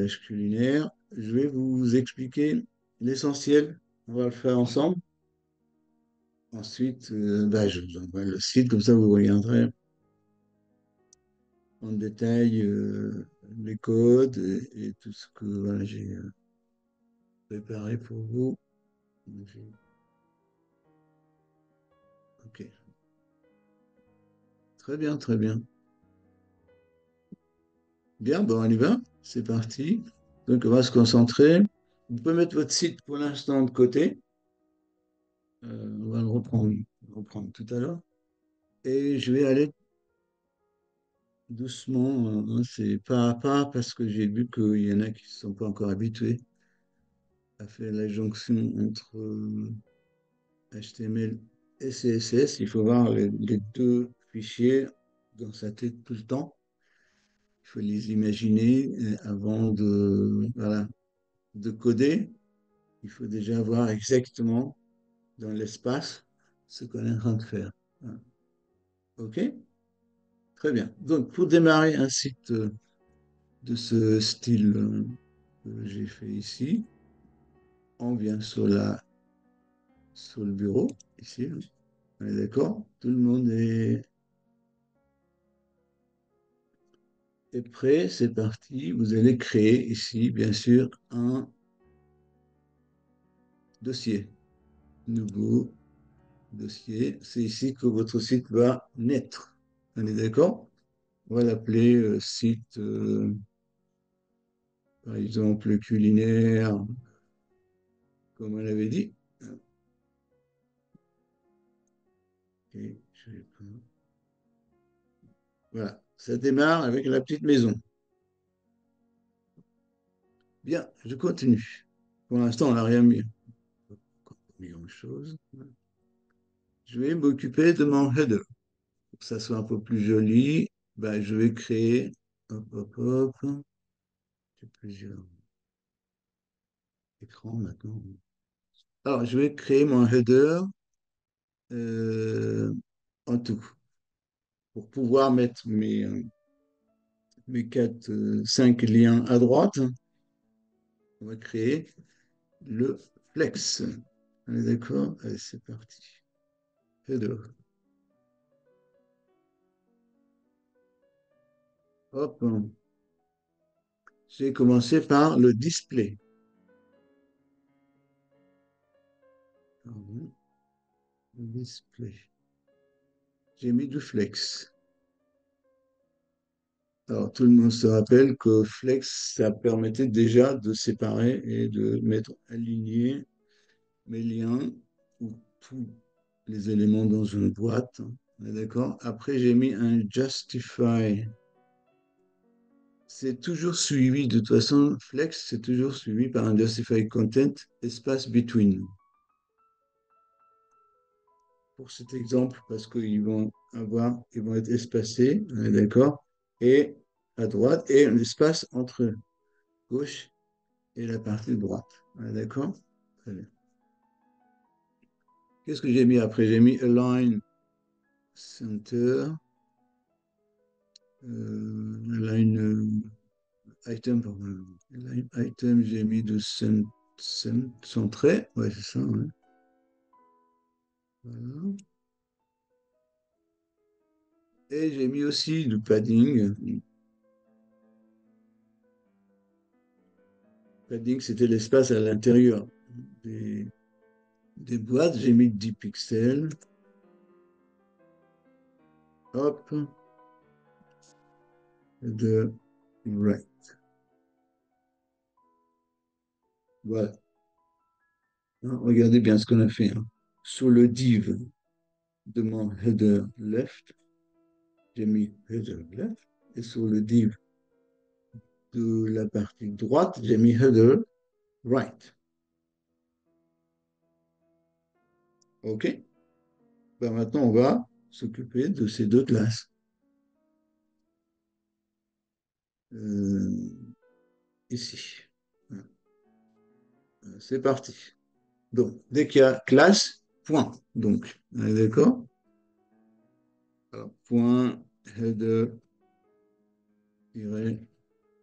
voyage culinaire. Je vais vous expliquer l'essentiel. On va le faire ensemble. Ensuite, je vous envoie le site, comme ça vous regarderez en détail les codes et tout ce que voilà, j'ai préparé pour vous. Ok, très bien, très bien. Bien, bon, on y va. C'est parti. Donc, on va se concentrer. Vous pouvez mettre votre site pour l'instant de côté. On va le reprendre tout à l'heure. Et je vais aller doucement, hein, c'est pas à pas, parce que j'ai vu qu'il y en a qui ne sont pas encore habitués à faire la jonction entre HTML et CSS. Il faut voir les deux fichiers dans sa tête tout le temps. Il faut les imaginer avant voilà, de coder. Il faut déjà voir exactement dans l'espace ce qu'on est en train de faire. OK? Très bien. Donc, pour démarrer un site de ce style que j'ai fait ici, on vient sur le bureau, ici. On est d'accord? Tout le monde est prêt, c'est parti. Vous allez créer ici, bien sûr, un dossier. Nouveau dossier. C'est ici que votre site va naître. On est d'accord? On va l'appeler site, par exemple, culinaire, comme on l'avait dit. Et je vais prendre- Voilà, ça démarre avec la petite maison. Bien, je continue. Pour l'instant, on n'a rien mis. Encore mis grand-chose. Je vais m'occuper de mon header. Pour que ça soit un peu plus joli, je vais créer. Hop, hop, hop. J'ai plusieurs écrans maintenant. Alors, je vais créer mon header euh, en tout. Pour pouvoir mettre mes 5 liens à droite, on va créer le flex. On est d'accord? Allez, c'est parti. Header. Hop. J'ai commencé par le display. Pardon, le display. J'ai mis du flex. Alors, tout le monde se rappelle que flex, ça permettait déjà de séparer et de mettre aligner mes liens ou tous les éléments dans une boîte. On est d'accord? Après, j'ai mis un justify. C'est toujours suivi, de toute façon, flex, c'est toujours suivi par un justify content, espace between. Pour cet exemple, parce ils vont être espacés, on est d'accord, et à droite, et un espace entre gauche et la partie droite. On est d'accord? Très bien. Qu'est-ce que j'ai mis après? J'ai mis align center, align item, pardon. Align item, j'ai mis de centré, ouais, c'est ça, ouais. Voilà. Et j'ai mis aussi du padding. Padding, c'était l'espace à l'intérieur des boîtes. J'ai mis 10 pixels. Hop, de right. Voilà. Hein, regardez bien ce qu'on a fait. Hein. Sur le div de mon header left, j'ai mis header left. Et sur le div de la partie droite, j'ai mis header right. OK? Maintenant, on va s'occuper de ces deux classes. Euh, ici. C'est parti. Donc, dès qu'il y a classe, point. Donc, on est d'accord? Alors, point header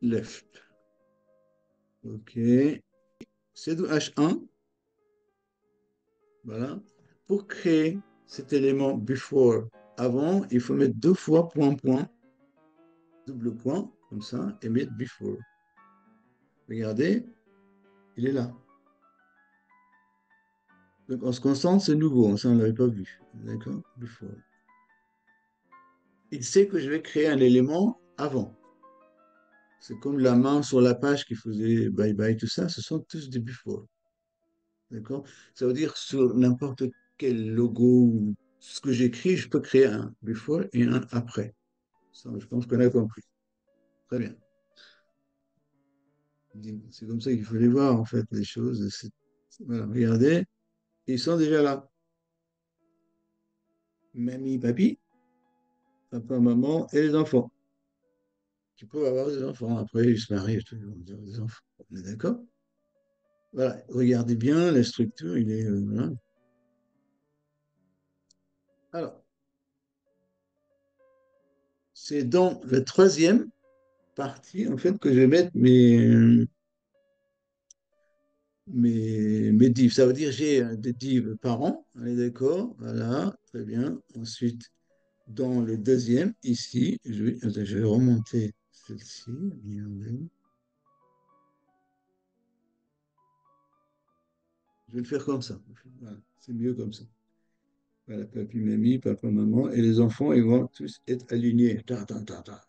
left. OK. C'est du H1. Voilà. Pour créer cet élément before, avant, il faut mettre deux fois point, point, double point, comme ça, et mettre before. Regardez, il est là. Donc, on se concentre, c'est nouveau, ça, on ne l'avait pas vu. D'accord? Before. Il sait que je vais créer un élément avant. C'est comme la main sur la page qui faisait bye bye, tout ça, ce sont tous des before. D'accord? Ça veut dire sur n'importe quel logo ou ce que j'écris, je peux créer un before et un après. Ça, je pense qu'on a compris. Très bien. C'est comme ça qu'il faut les voir, en fait, les choses. Voilà, regardez, ils sont déjà là. Mamie, papy, papa, maman et les enfants. Qui peuvent avoir des enfants. Après, ils se marient, ils vont avoir des enfants. On est d'accord? Voilà, regardez bien la structure, il est. Voilà. Alors, c'est dans la troisième partie, en fait, que je vais mettre mes divs. Ça veut dire j'ai des divs par an, on est d'accord? Voilà, très bien. Ensuite, dans le deuxième, ici, attends, je vais remonter celle-ci. Regardez. Je vais le faire comme ça. Voilà, c'est mieux comme ça. Voilà, papy, mamie, papa, maman, et les enfants, ils vont tous être alignés. Ta, ta, ta, ta.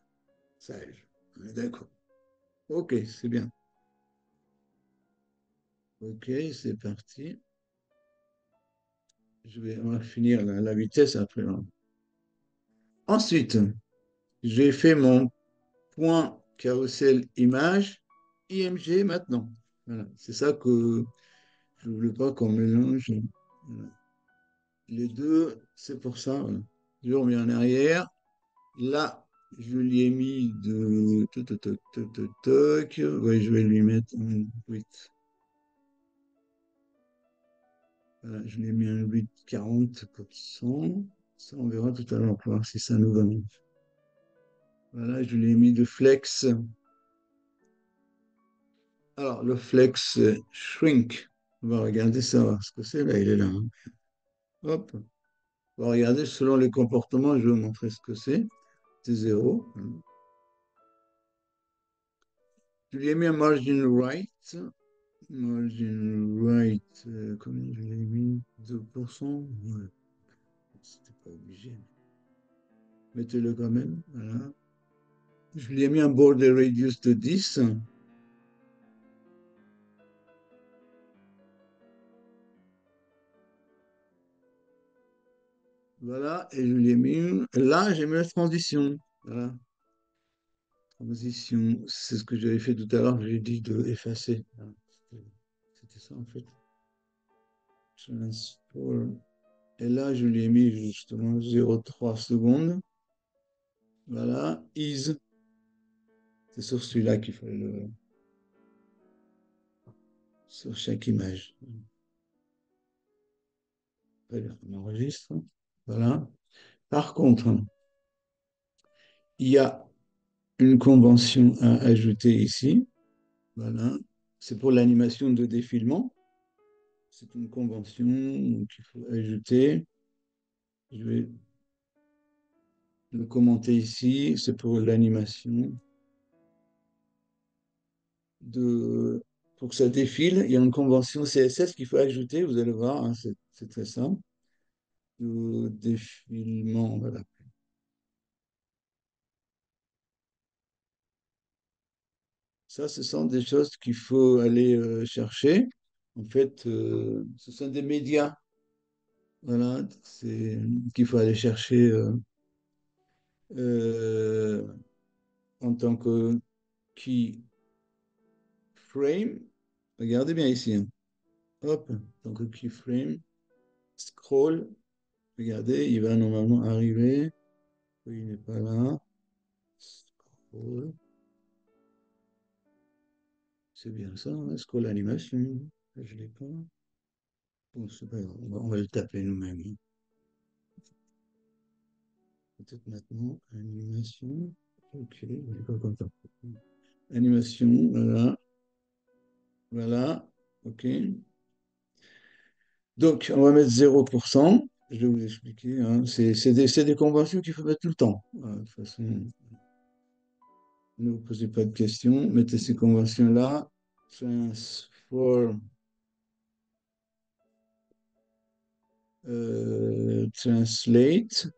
Sage. On est d'accord. Ok, c'est bien. Ok, c'est parti. On va finir la vitesse après, hein. Ensuite, j'ai fait mon point carrousel image IMG maintenant. Voilà, c'est ça que je ne voulais pas qu'on mélange. Voilà. Les deux, c'est pour ça. Voilà. Je remets en arrière. Là, je lui ai mis de. Toc, toc, toc, toc, toc, toc. Ouais, je vais lui mettre un 8. Voilà, je lui ai mis un 8,40%. Ça, on verra tout à l'heure pour voir si ça nous va. Voilà, je lui ai mis de flex. Alors, le flex shrink. On va regarder ça, voir ce que c'est. Là, il est là, hein. Hop. On va regarder selon les comportements. Je vais vous montrer ce que c'est. C'est 0. Je lui ai mis un margin right. Margin right, combien je l'ai mis? 2%. Ouais, c'était pas obligé. Mettez-le quand même. Voilà. Je lui ai mis un border radius de 10. Voilà. Et je lui ai mis. Là, j'ai mis la transition. Voilà. Transition. C'est ce que j'avais fait tout à l'heure. J'ai dit de effacer. Voilà. C'était ça, en fait. Transform. Et là, je lui ai mis justement 0,3 secondes. Voilà. Is. C'est sur celui-là qu'il faut le. Sur chaque image. Très bien, on enregistre. Voilà. Par contre, il y a une convention à ajouter ici. Voilà. C'est pour l'animation de défilement. C'est une convention qu'il faut ajouter. Je vais le commenter ici. C'est pour l'animation de. Pour que ça défile, il y a une convention CSS qu'il faut ajouter. Vous allez voir, hein, c'est très simple. De défilement, voilà. Ça, ce sont des choses qu'il faut aller chercher. En fait, ce sont des médias, voilà, c'est qu'il faut aller chercher euh, en tant que keyframe. Regardez bien ici, hein. Hop, en tant que keyframe, scroll. Regardez, il va normalement arriver. Oui, il n'est pas là. Scroll. C'est bien ça, hein, scroll animation. Je ne l'ai pas. Bon, c'est pas grave, on va le taper nous-mêmes, hein. Peut-être maintenant, animation. Ok, je pas comme ça. Animation, voilà. Voilà. OK. Donc, on va mettre 0%. Je vais vous expliquer, hein. C'est des conventions qu'il faut mettre tout le temps. Voilà, de toute façon, ne vous posez pas de questions. Mettez ces conventions-là. Transform, translate.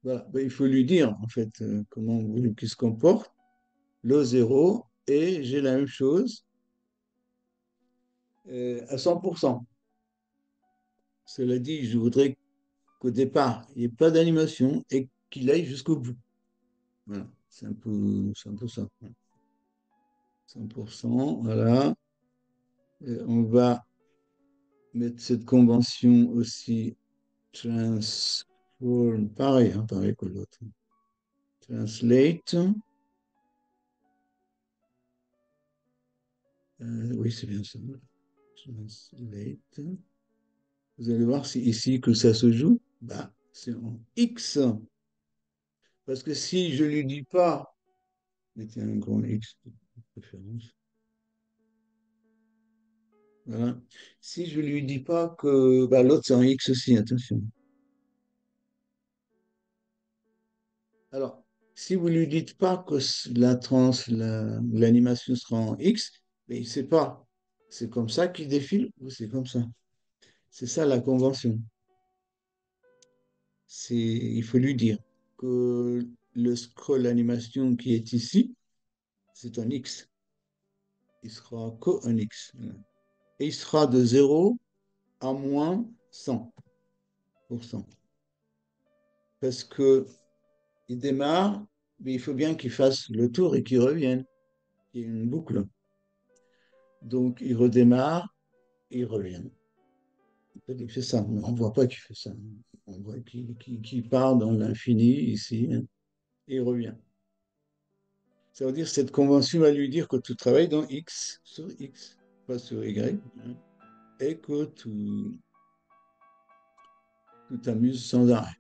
Voilà. Ben, il faut lui dire, en fait, comment vous voulez qu'il se comporte. Le zéro, et j'ai la même chose à 100%. Cela dit, je voudrais qu'au départ, il n'y ait pas d'animation et qu'il aille jusqu'au bout. Voilà, c'est un peu ça. 100%, voilà. Et on va mettre cette convention aussi transform, pareil, hein, pareil que l'autre. Translate, oui, c'est bien ça. Translate. Vous allez voir si, ici que ça se joue. Bah, c'est en X. Parce que si je ne lui dis pas, mettez un grand X de préférence. Voilà. Si je ne lui dis pas que bah, l'autre c'est en X aussi, attention. Alors, si vous ne lui dites pas que l'animation sera en X, mais il ne sait pas. C'est comme ça qu'il défile ou c'est comme ça. C'est ça la convention. Il faut lui dire que le scroll animation qui est ici, c'est un X. Il sera qu'un X. Voilà. Et il sera de 0 à moins 100%. Parce que il démarre, mais il faut bien qu'il fasse le tour et qu'il revienne. Il y a une boucle. Donc, il redémarre et il revient. Il fait ça, mais on ne voit pas qu'il fait ça. On voit qu'il part dans l'infini ici, hein, et il revient. Ça veut dire que cette convention va lui dire que tu travailles dans X, sur X, pas sur Y, hein, et que tu t'amuses sans arrêt.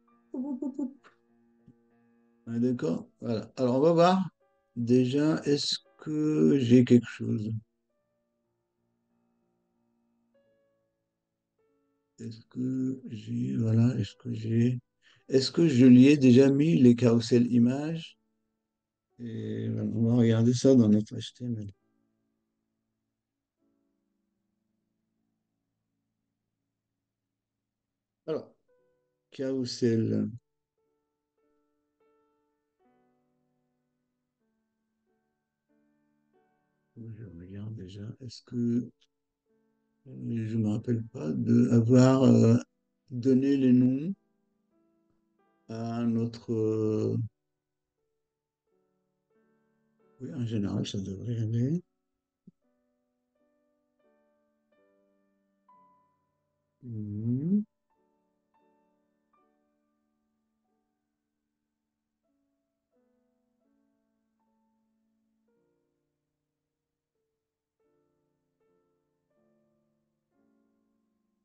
Ah, d'accord? Voilà. Alors, on va voir. Déjà, est-ce que j'ai quelque chose? Est-ce que je lui ai déjà mis les carousels images? Et voilà, on va regarder ça dans notre HTML. Alors, carousel, je regarde déjà. Est-ce que je ne me rappelle pas d'avoir donné les noms à notre. Oui, en général, ça devrait aller. Mhm.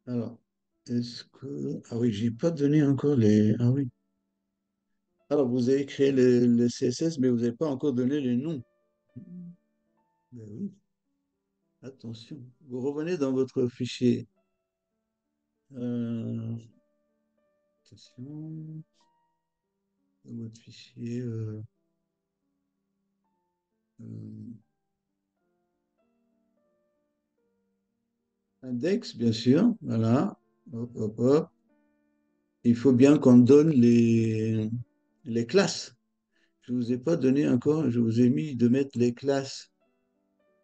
Alors, est-ce que. Ah oui, j'ai pas donné encore les. Ah oui. Alors, vous avez créé le CSS, mais vous n'avez pas encore donné les noms. Ben oui, attention. Vous revenez dans votre fichier. Euh, attention. Dans votre fichier. Euh, index, bien sûr. Voilà. Hop, hop, hop. Il faut bien qu'on donne les classes. Je ne vous ai pas donné encore, je vous ai mis de mettre les classes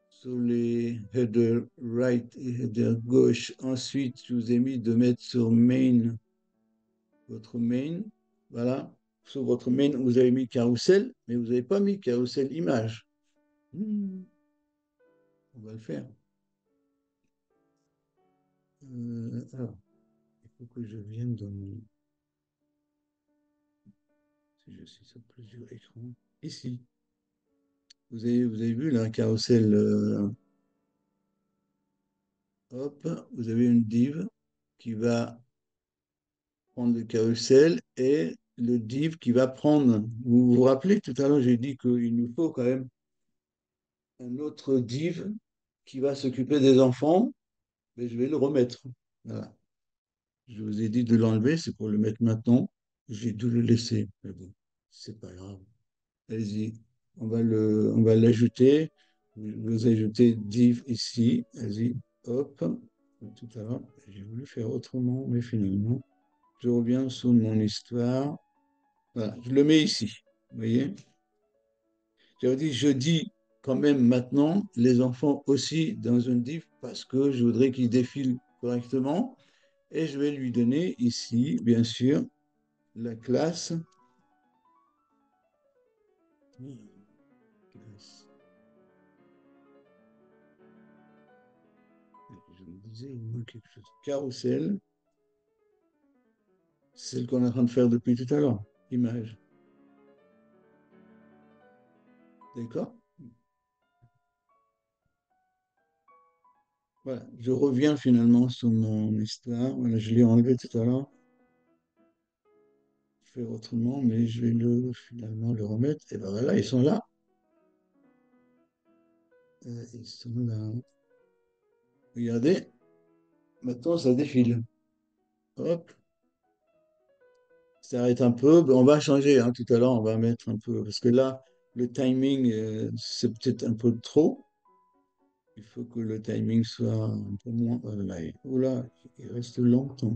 sur les header right et header gauche. Ensuite, je vous ai mis de mettre sur main, votre main. Voilà. Sur votre main, vous avez mis carousel, mais vous n'avez pas mis carousel image. On va le faire. Alors, il faut que je vienne dans mon. Si je suis sur plusieurs écrans. Ici. Vous avez vu là, carousel. Hop, vous avez une div qui va prendre le carrousel et le div qui va prendre. Vous vous rappelez, tout à l'heure, j'ai dit qu'il nous faut quand même un autre div qui va s'occuper des enfants, mais je vais le remettre. Voilà. Je vous ai dit de l'enlever, c'est pour le mettre maintenant. J'ai dû le laisser. Mais bon, c'est pas grave. Allez-y, on va l'ajouter. Vous ajoutez div ici. Vas-y, hop. Tout à l'heure, j'ai voulu faire autrement, mais finalement, je reviens sur mon histoire. Voilà, je le mets ici. Vous voyez? Je dis quand même maintenant les enfants aussi dans un div parce que je voudrais qu'ils défilent correctement. Et je vais lui donner ici, bien sûr, la classe. Classe. Je me disais, il manque quelque chose. Carrousel, celle qu'on est en train de faire depuis tout à l'heure. Image. D'accord? Voilà. Je reviens finalement sur mon histoire. Voilà, je l'ai enlevé tout à l'heure. Faire autrement, mais je vais finalement le remettre. Et ben voilà, ils sont là. Ils sont là. Regardez, maintenant ça défile. Hop, ça arrête un peu. Ben, on va changer, hein, tout à l'heure, on va mettre un peu. Parce que là, le timing, c'est peut-être un peu trop. Il faut que le timing soit un peu moins. Oula, il reste longtemps.